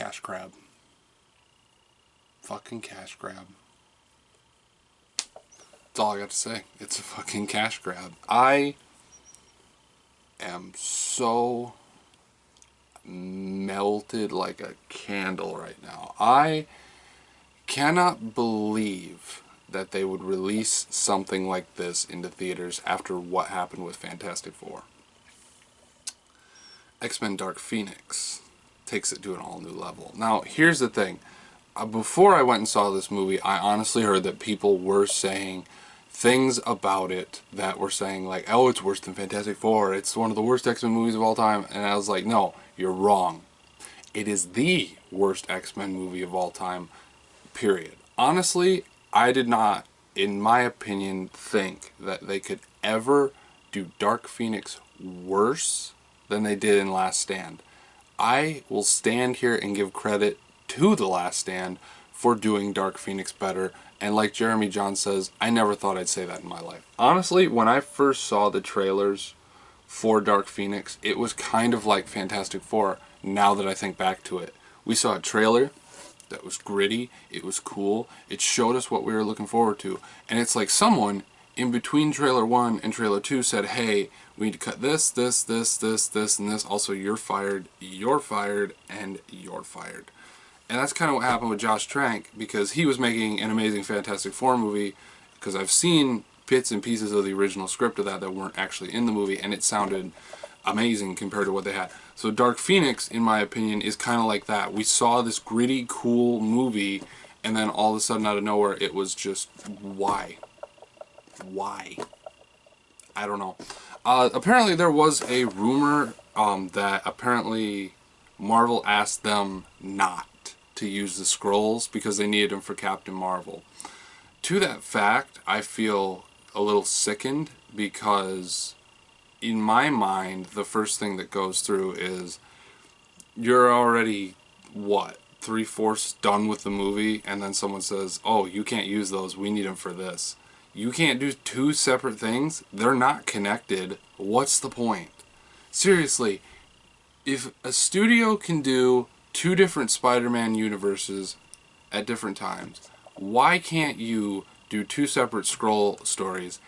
cash grab. Fucking cash grab. That's all I got to say. It's a fucking cash grab. I am so melted like a candle right now. I cannot believe that they would release something like this into theaters after what happened with Fantastic Four. X-Men Dark Phoenix takes it to an all-new level. Now, here's the thing. Before I went and saw this movie, I honestly heard that people were saying things about it that were saying, like, oh, it's worse than Fantastic Four. It's one of the worst X-Men movies of all time. And I was like, no, you're wrong. It is the worst X-Men movie of all time, period. Honestly, I did not, in my opinion, think that they could ever do Dark Phoenix worse than they did in Last Stand. I will stand here and give credit to The Last Stand for doing Dark Phoenix better. And like Jeremy John says, I never thought I'd say that in my life. Honestly, when I first saw the trailers for Dark Phoenix, it was kind of like Fantastic Four, now that I think back to it. We saw a trailer that was gritty, it was cool, it showed us what we were looking forward to. And it's like someone in between trailer 1 and trailer 2 said, hey, we need to cut this, this, this, this, this, and this. Also, you're fired, and you're fired. And that's kind of what happened with Josh Trank, because he was making an amazing Fantastic Four movie, because I've seen bits and pieces of the original script of that weren't actually in the movie, and it sounded amazing compared to what they had. So Dark Phoenix, in my opinion, is kind of like that. We saw this gritty, cool movie, and then all of a sudden, out of nowhere, it was just, why? Why? I don't know. Apparently, there was a rumor that apparently Marvel asked them not to use the scrolls because they needed them for Captain Marvel. To that fact, I feel a little sickened, because in my mind, the first thing that goes through is you're already, what, 3/4 done with the movie, and then someone says, oh, you can't use those, we need them for this. You can't do two separate things? They're not connected. What's the point? Seriously, if a studio can do 2 different Spider-Man universes at different times, why can't you do 2 separate scroll stories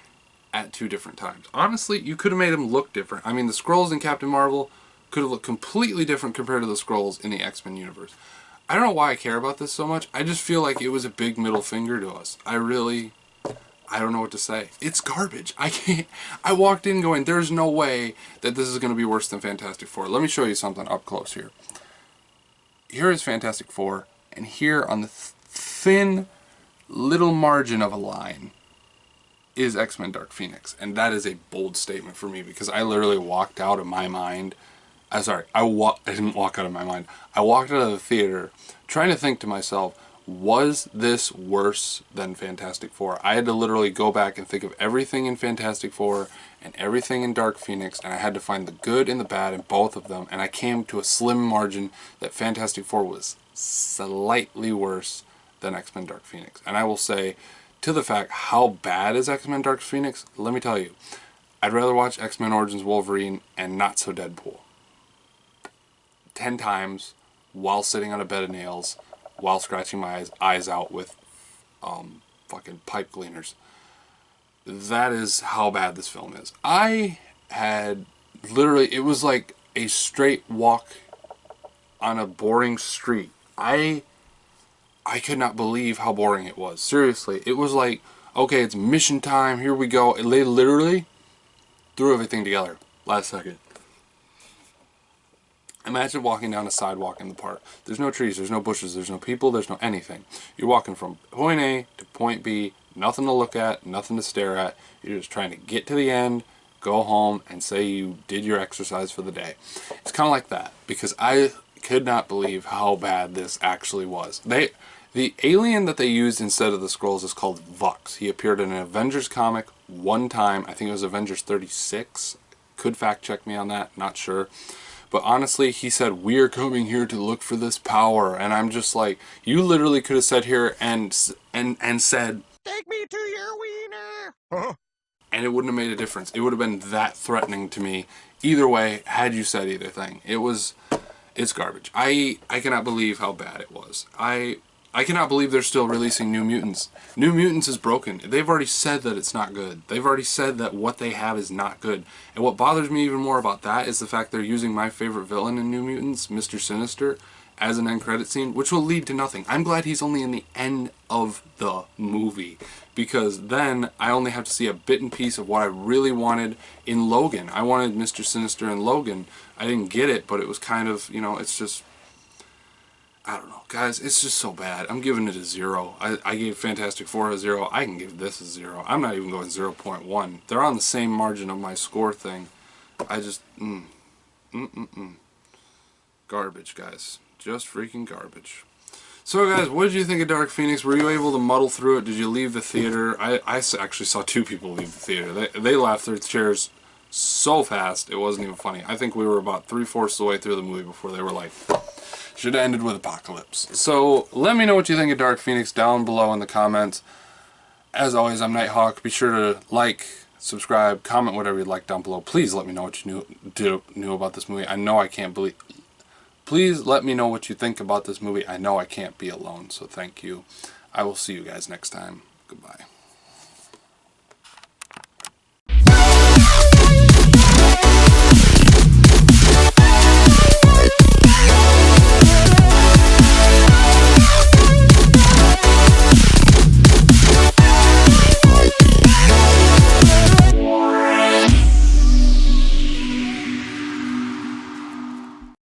at 2 different times? Honestly, you could have made them look different. I mean, the Skrulls in Captain Marvel could have looked completely different compared to the Skrulls in the X-Men universe. I don't know why I care about this so much. I just feel like it was a big middle finger to us. I don't know what to say. It's garbage. I walked in going, there's no way that this is going to be worse than Fantastic Four. Let me show you something up close here. Here is Fantastic Four, and here on the thin little margin of a line is X-Men Dark Phoenix. And that is a bold statement for me, because I literally walked out of my mind. I didn't walk out of my mind. I walked out of the theater trying to think to myself, was this worse than Fantastic Four? I had to literally go back and think of everything in Fantastic Four and everything in Dark Phoenix, and I had to find the good and the bad in both of them, and I came to a slim margin that Fantastic Four was slightly worse than X-Men Dark Phoenix. And I will say, to the fact, how bad is X-Men Dark Phoenix? Let me tell you, I'd rather watch X-Men Origins Wolverine and Not So Deadpool 10 times while sitting on a bed of nails, while scratching my eyes out with fucking pipe cleaners. That is how bad this film is. I had literally, it was like a straight walk on a boring street. I could not believe how boring it was. Seriously, it was like, okay, it's mission time, here we go. And they literally threw everything together last second. Imagine walking down a sidewalk in the park. There's no trees, there's no bushes, there's no people, there's no anything. You're walking from point A to point B, nothing to look at, nothing to stare at. You're just trying to get to the end, go home, and say you did your exercise for the day. It's kind of like that, because I could not believe how bad this actually was. The alien that they used instead of the Skrulls is called Vux. He appeared in an Avengers comic one time. I think it was Avengers 36. Could fact check me on that, not sure. But honestly, he said, we're coming here to look for this power. And I'm just like, you literally could have sat here and said, take me to your wiener. Huh? And it wouldn't have made a difference. It would have been that threatening to me either way had you said either thing. It was It's garbage. I cannot believe how bad it was. I cannot believe they're still releasing New Mutants. New Mutants is broken. They've already said that it's not good. They've already said that what they have is not good. And what bothers me even more about that is the fact they're using my favorite villain in New Mutants, Mr. Sinister, as an end credit scene, which will lead to nothing. I'm glad he's only in the end of the movie, because then I only have to see a bit and piece of what I really wanted in Logan. I wanted Mr. Sinister in Logan. I didn't get it, but it was kind of, you know, it's just, I don't know, guys, it's just so bad. I'm giving it a 0. I gave Fantastic Four a 0. I can give this a 0. I'm not even going 0.1. They're on the same margin of my score thing. I just, garbage, guys. Just freaking garbage. So, guys, what did you think of Dark Phoenix? Were you able to muddle through it? Did you leave the theater? I actually saw 2 people leave the theater. They left their chairs so fast, it wasn't even funny. I think we were about 3/4 of the way through the movie before they were like, should have ended with apocalypse. So, let me know what you think of Dark Phoenix down below in the comments. As always, I'm Nighthawk. Be sure to like, subscribe, comment whatever you'd like down below. Please let me know what you knew about this movie. I know I can't believe... Please let me know what you think about this movie. I know I can't be alone, so thank you. I will see you guys next time. Goodbye.